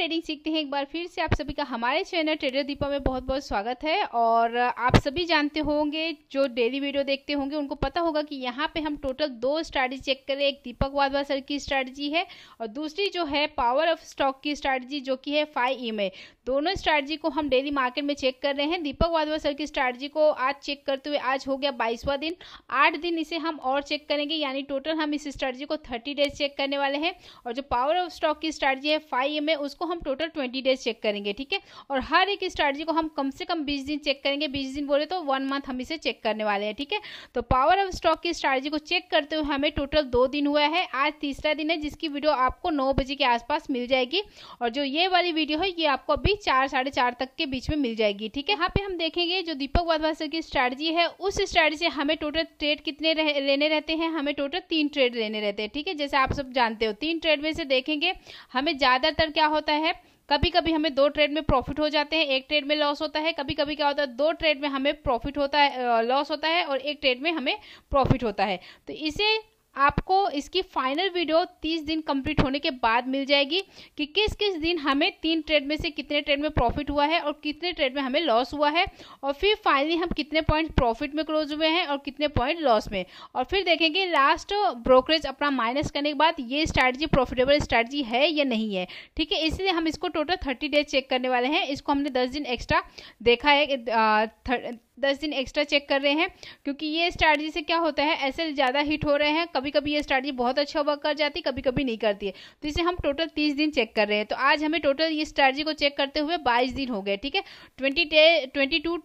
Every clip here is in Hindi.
ट्रेडिंग सीखते हैं एक बार फिर से आप सभी का हमारे चैनल ट्रेडर दीपा में बहुत बहुत स्वागत है। और आप सभी जानते होंगे, जो डेली वीडियो देखते होंगे उनको पता होगा कि यहाँ पे हम टोटल दो स्ट्रैटेजी चेक करें। एक दीपक वाधवा सर की स्ट्रैटेजी है और दूसरी जो है पावर ऑफ स्टॉक की स्ट्रैटेजी जो कि है 5 EMA। दोनों स्ट्रैटेजी को हम डेली मार्केट में चेक कर रहे हैं। दीपक वाधवा सर की स्ट्रैटेजी को आज चेक करते हुए आज हो गया 22वां दिन। 8 दिन इसे हम और चेक करेंगे, यानी टोटल हम इस स्ट्रैटेजी को 30 डेज चेक करने वाले हैं। और जो पावर ऑफ स्टॉक की स्ट्रैटेजी है 5 EMA उसको हम टोटल 20 डेज चेक करेंगे, ठीक है। और हर एक स्ट्रैटेजी को हम कम से कम 20 दिन चेक करेंगे। 20 दिन बोले तो 1 मंथ हम इसे चेक करने वाले हैं, ठीक है। तो पावर ऑफ स्टॉक की स्ट्रैटेजी को चेक करते हुए हमें टोटल 2 दिन हुआ है। आज तीसरा दिन है, जिसकी वीडियो आपको 9 बजे के आसपास मिल जाएगी। और जो ये वाली वीडियो है ये आपको अभी 4 साढ़े 4 तक के बीच में मिल जाएगी, ठीक है। यहाँ पे हम देखेंगे जो दीपक वाधवा सर की स्ट्रैटेजी है, उस स्ट्रैटेजी से हमें टोटल ट्रेड कितने लेने रहते हैं। हमें टोटल 3 ट्रेड लेने रहते हैं, ठीक है। जैसे आप सब जानते हो 3 ट्रेड में से देखेंगे हमें ज्यादातर क्या होता है, कभी कभी हमें 2 ट्रेड में प्रॉफिट हो जाते हैं, 1 ट्रेड में लॉस होता है। कभी कभी क्या होता है 2 ट्रेड में हमें प्रॉफिट होता है, लॉस होता है, और 1 ट्रेड में हमें प्रॉफिट होता है। तो इसे आपको इसकी फाइनल वीडियो 30 दिन कंप्लीट होने के बाद मिल जाएगी कि किस किस दिन हमें 3 ट्रेड में से कितने ट्रेड में प्रॉफिट हुआ है और कितने ट्रेड में हमें लॉस हुआ है, और फिर फाइनली हम कितने पॉइंट प्रॉफिट में क्लोज हुए हैं और कितने पॉइंट लॉस में। और फिर देखेंगे लास्ट ब्रोकरेज अपना माइनस करने के बाद ये स्ट्रैटेजी प्रॉफिटेबल स्ट्रैटेजी है या नहीं है, ठीक है। इसलिए हम इसको टोटल 30 डेज चेक करने वाले हैं। इसको हमने 10 दिन एक्स्ट्रा देखा है, 10 दिन एक्स्ट्रा चेक कर रहे हैं, क्योंकि ये स्ट्रैटेजी से क्या होता है, ऐसे ज़्यादा हिट हो रहे हैं। कभी कभी ये स्ट्रैटेजी बहुत अच्छा वर्क कर जाती है, कभी कभी नहीं करती है। तो इसे हम टोटल 30 दिन चेक कर रहे हैं। तो आज हमें टोटल ये स्ट्रैटेजी को चेक करते हुए 22 दिन हो गए, ठीक है। 22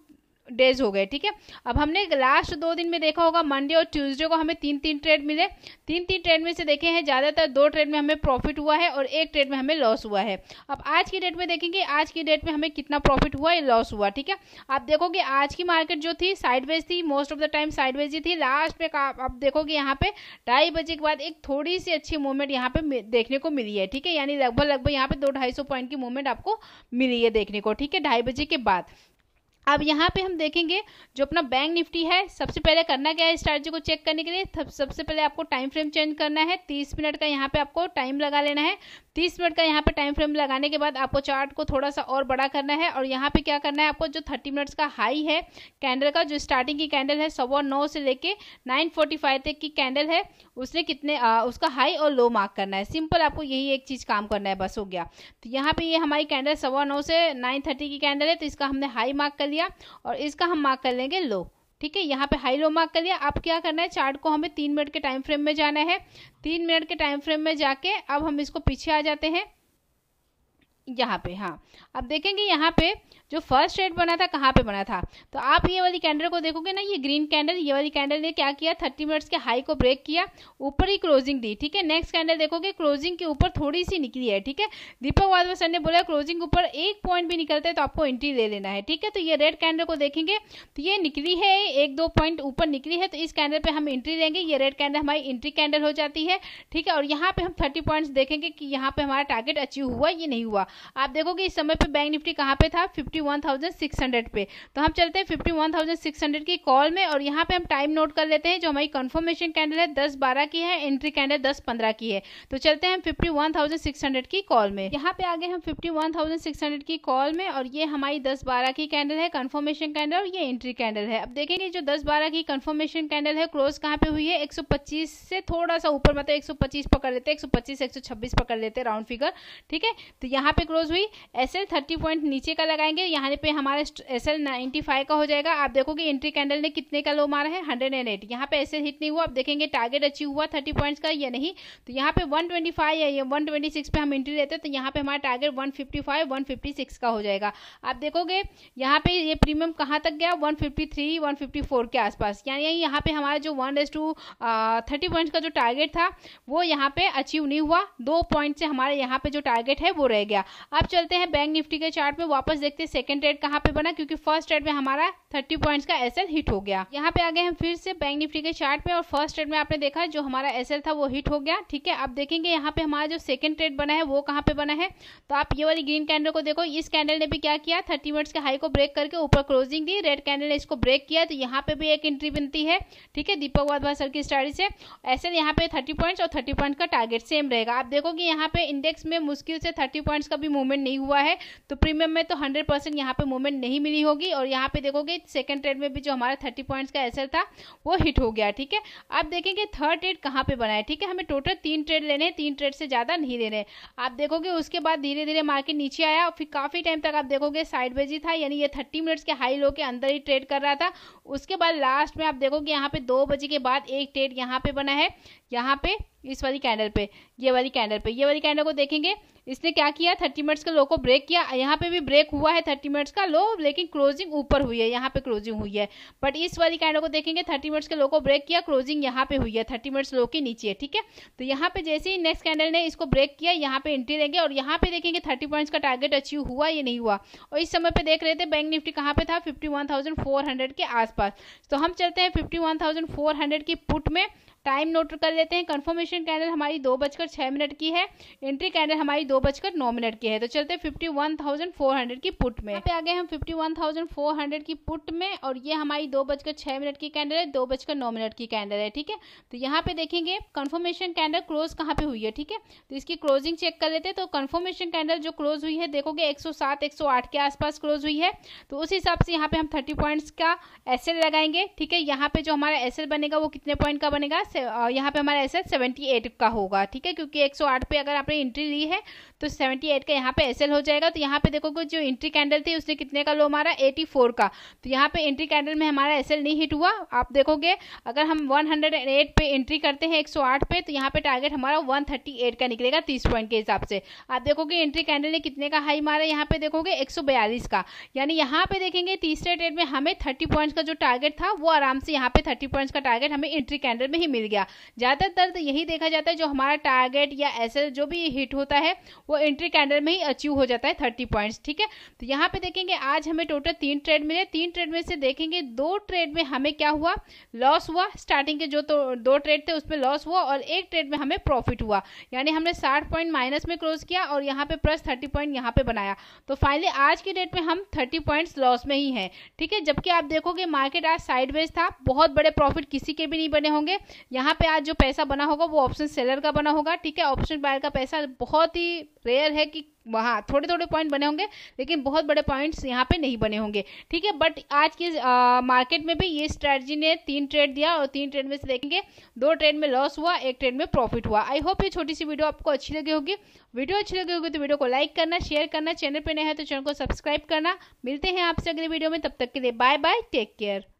डेज हो गए, ठीक है। अब हमने लास्ट 2 दिन में देखा होगा, मंडे और ट्यूसडे को हमें 3 ट्रेड मिले। 3 ट्रेड में से देखे हैं ज्यादातर 2 ट्रेड में हमें प्रॉफिट हुआ है और 1 ट्रेड में हमें लॉस हुआ है। अब आज की डेट में देखेंगे, आज की डेट में हमें कितना प्रॉफिट हुआ या लॉस हुआ, ठीक है। आप देखोगे आज की मार्केट जो थी साइडवेज थी, most of the time sideways ही थी। लास्ट में आप देखोगे यहाँ पे 2:30 बजे के बाद एक थोड़ी सी अच्छी मूवमेंट यहाँ पे देखने को मिली है, ठीक है। यानी लगभग यहाँ पे 200-250 पॉइंट की मूवमेंट आपको मिली है देखने को, ठीक है, 2:30 बजे के बाद। अब यहाँ पे हम देखेंगे जो अपना बैंक निफ्टी है, सबसे पहले करना क्या है स्ट्रैटेजी को चेक करने के लिए। सबसे पहले आपको टाइम फ्रेम चेंज करना है। 30 मिनट का यहाँ पे आपको टाइम लगा लेना है। 30 मिनट का यहाँ पे टाइम फ्रेम लगाने के बाद आपको चार्ट को थोड़ा सा और बड़ा करना है। और यहाँ पे क्या करना है, आपको जो 30 मिनट्स का हाई है कैंडल का, जो स्टार्टिंग की कैंडल है 9:15 से लेके 9:45 तक की कैंडल है, उसने कितने उसका हाई और लो मार्क करना है। सिंपल आपको यही एक चीज काम करना है, बस हो गया। तो यहाँ पे ये हमारी कैंडल 9:15 से 9:30 की कैंडल है, तो इसका हमने हाई मार्क कर लिया और इसका हम मार्क कर लेंगे लो, ठीक है। यहाँ पे हाई लो मार्क कर लिया। अब क्या करना है, चार्ट को हमें 3 मिनट के टाइम फ्रेम में जाना है। 3 मिनट के टाइम फ्रेम में जाके अब हम इसको पीछे आ जाते हैं यहाँ पे। हाँ, अब देखेंगे यहाँ पे जो फर्स्ट ट्रेड बना था कहाँ पे बना था। तो आप ये वाली कैंडल को देखोगे ना, ये ग्रीन कैंडल, ये वाली कैंडल ने क्या किया, 30 मिनट्स के हाई को ब्रेक किया, ऊपर ही क्लोजिंग दी, ठीक है। नेक्स्ट कैंडल देखोगे क्लोजिंग के ऊपर थोड़ी सी निकली है, ठीक है। दीपक वाधवा सर ने बोला क्लोजिंग ऊपर 1 पॉइंट भी निकलता है तो आपको एंट्री ले लेना है, ठीक है। तो ये रेड कैंडल को देखेंगे तो ये निकली है, 1-2 पॉइंट ऊपर निकली है, तो इस कैंडल पे हम एंट्री लेंगे। ये रेड कैंडल हमारी एंट्री कैंडल हो जाती है, ठीक है। और यहाँ पे हम 30 पॉइंट्स देखेंगे कि यहाँ पे हमारा टारगेट अचीव हुआ ये नहीं हुआ। आप देखोगे इस समय पे बैंक निफ्टी कहाँ पे था, 51,600 पे। तो हम चलते हैं 51,600 की कॉल में, और यहाँ पे हम टाइम नोट कर लेते हैं। जो हमारी कंफर्मेशन कैंडल है 10:12 की है, एंट्री कैंडल 10:15 की है। तो चलते हैं 51,600 की कॉल में। यहाँ पे आगे हम 51,600 की कॉल में, और ये हमारी 10:12 की कैंडल है कंफर्मेशन कैंडल, और ये एंट्री कैंडल है। अब देखेंगे जो 10:12 की कंफर्मेशन कैंडल है क्लोज कहाँ पे हुई है, 125 से थोड़ा सा ऊपर, मतलब 125 पकड़ लेते हैं, 125-126 पकड़ लेते हैं राउंड फिगर, ठीक है। तो यहाँ पे क्लोज हुई। SL 30 पॉइंट नीचे का लगाएंगे, यहाँ पे हमारे SL 95 का हो जाएगा। आप देखोगे एंट्री कैंडल ने कितने का लो मारा है, 108। यहाँ पे SL हिट नहीं हुआ। अब देखेंगे टारगेट अचीव हुआ 30 पॉइंट्स का या नहीं। तो यहाँ पे 125 या 126 पे हम एंट्री लेते हैं, तो यहाँ पे हमारा टारगेट 155-156 का हो जाएगा। आप देखोगे यहाँ पे ये प्रीमियम कहाँ तक गया, 153-154 के आसपास। यानी यहाँ पे हमारा जो 1:30 पॉइंट्स का जो टारगेट था वो यहाँ पे अचीव नहीं हुआ। 2 पॉइंट से हमारे यहाँ पे जो टारगेट है वो रह गया। अब चलते हैं बैंक निफ्टी के चार्ट में, वापस देखते हैं सेकंड ट्रेड कहाँ पे बना, क्योंकि फर्स्ट ट्रेड में हमारा 30 पॉइंट्स का SL हिट हो गया। यहाँ पे आ गए हम फिर से बैंक निफ्टी के चार्ट पे, और फर्स्ट ट्रेड में आपने देखा जो हमारा SL था वो हिट हो गया, ठीक है। अब देखेंगे यहाँ पे हमारा जो सेकंड ट्रेड बना है वो कहाँ पे बना है। तो आप ये वाली ग्रीन कैंडल को देखो, इस कैंडल ने भी क्या किया, 30 मिनट्स के हाई को ब्रेक करके ऊपर क्लोजिंग दी। रेड कैंडल ने इसको ब्रेक किया, तो यहाँ पे भी एक एंट्री बनती है, ठीक है, दीपक वाधवा सर की स्ट्रैटेजी से। SL यहाँ पे 30 पॉइंट्स और 30 पॉइंट का टारगेट सेम रहेगा। आप देखोगे यहाँ पे इंडेक्स में मुश्किल से 30 पॉइंट्स का भी मूवमेंट नहीं हुआ है, तो प्रीमियम में तो 100% यहाँ पे मूवमेंट नहीं मिली होगी। और यहाँ पे देखोगे सेकंड ट्रेड में भी जो हमारा 30 पॉइंट्स का एसएल था वो हिट हो गया, ठीक है। अब देखेंगे थर्ड ट्रेड कहाँ पे बना है, ठीक है। हमें टोटल 3 ट्रेड लेने हैं, 3 ट्रेड से ज्यादा नहीं लेने हैं। आप देखोगे उसके बाद धीरे धीरे मार्केट नीचे आया और फिर काफी टाइम तक आप देखोगे साइडवेज ही था, यानी ये 30 मिनट्स के हाई लो के अंदर ही ट्रेड कर रहा था। उसके बाद लास्ट में आप देखोगे यहाँ पे 2 बजे के बाद एक ट्रेड यहाँ पे बना है, यहाँ पे इस वाली कैंडल पे, ये वाली कैंडल को देखेंगे इसने क्या किया, 30 मिनट्स के लो को ब्रेक किया। यहाँ पे भी ब्रेक हुआ है 30 मिनट्स का लो, लेकिन क्लोजिंग ऊपर हुई है, यहाँ पे क्लोजिंग हुई है। बट इस वाली कैंडल को देखेंगे 30 मिनट्स के लो को ब्रेक किया, क्लोजिंग यहाँ पे हुई है 30 मिनट्स लो के नीचे, ठीक है। तो यहाँ पे जैसे ही नेक्स्ट कैंडल ने इसको ब्रेक किया, यहाँ पे एंट्री देंगे और यहाँ पे देखेंगे 30 पॉइंट्स का टारगेट अचीव हुआ या नहीं हुआ। और इस समय पे देख रहे थे बैंक निफ्टी कहाँ पे था, 51,400 के आसपास। तो हम चलते हैं 51,400 की पुट में, टाइम नोट कर लेते हैं। कंफर्मेशन कैंडल हमारी 2:06 की है, एंट्री कैंडल हमारी 2:09 की है। तो चलते हैं 51,400 की पुट में। यहाँ पे आ गए हम 51,400 की पुट में, और ये हमारी 2:06 की कैंडल है, 2:09 की कैंडल है, ठीक है। तो यहाँ पे देखेंगे कंफर्मेशन कैंडल क्लोज कहाँ पे हुई है, ठीक है। तो इसकी क्लोजिंग चेक कर लेते हैं। तो कंफर्मेशन कैंडल जो क्लोज हुई है देखोगे 107 108 के आसपास क्लोज हुई है। तो उस हिसाब से यहाँ पे हम 30 पॉइंट्स का एसएल लगाएंगे, ठीक है। यहाँ पे जो हमारा एसएल बनेगा वो कितने पॉइंट का बनेगा, यहाँ पे हमारा एसएल 78 का होगा, ठीक है। क्योंकि 108 पे अगर आपने एंट्री ली है तो 78 का यहाँ पे एसएल हो जाएगा। तो यहाँ पे देखोगे जो एंट्री कैंडल थी उसने कितने का लो मारा, 84 का। तो यहाँ पे एंट्री कैंडल में हमारा एसएल नहीं हिट हुआ। आप देखोगे अगर हम 108 पे एंट्री करते हैं 108 पे, तो यहाँ पे टारगेट हमारा 138 का निकलेगा 30 पॉइंट के हिसाब से। आप देखोगे एंट्री कैंडल ने कितने का हाई मारा, यहाँ पे देखोगे 142 का। यानी यहाँ पे देखेंगे तीसरे ट्रेड में हमें 30 पॉइंट्स का जो टारगेट था वो आराम से यहाँ पे 30 पॉइंट्स का टारगेट हमें एंट्री कैंडल में ही मिल गया। ज्यादातर तो यही देखा जाता है, जो हमारा टारगेट या एसएल जो भी हिट होता है वो एंट्री कैंडल में ही अचीव हो जाता है 30 पॉइंट्स, ठीक है। तो यहाँ पे देखेंगे आज हमें टोटल 3 ट्रेड मिले। 3 ट्रेड में से देखेंगे 2 ट्रेड में हमें क्या हुआ, लॉस हुआ। स्टार्टिंग के जो 2 ट्रेड थे उसमें लॉस हुआ और एक ट्रेड में हमें प्रॉफिट हुआ। यानी हमने 60 पॉइंट माइनस में क्लोज किया और यहाँ पे प्लस 30 पॉइंट यहाँ पे बनाया। तो फाइनली आज की डेट में हम 30 पॉइंट्स लॉस में ही हैं, ठीक है। जबकि आप देखोगे मार्केट आज साइडवेज था, बहुत बड़े प्रॉफिट किसी के भी नहीं बने होंगे। यहाँ पे आज जो पैसा बना होगा वो ऑप्शन सेलर का बना होगा, ठीक है। ऑप्शन बायर का पैसा बहुत ही रेयर है कि वहाँ थोड़े थोड़े पॉइंट बने होंगे, लेकिन बहुत बड़े पॉइंट्स यहाँ पे नहीं बने होंगे, ठीक है। बट आज की मार्केट में भी ये स्ट्रेटजी ने 3 ट्रेड दिया और 3 ट्रेड में से देखेंगे 2 ट्रेड में लॉस हुआ, 1 ट्रेड में प्रॉफिट हुआ। आई होप ये छोटी सी वीडियो आपको अच्छी लगी होगी। वीडियो अच्छी लगी होगी तो वीडियो को लाइक करना, शेयर करना, चैनल पे नए हैं तो चैनल को सब्सक्राइब करना। मिलते हैं आपसे अगले वीडियो में, तब तक के लिए बाय बाय, टेक केयर।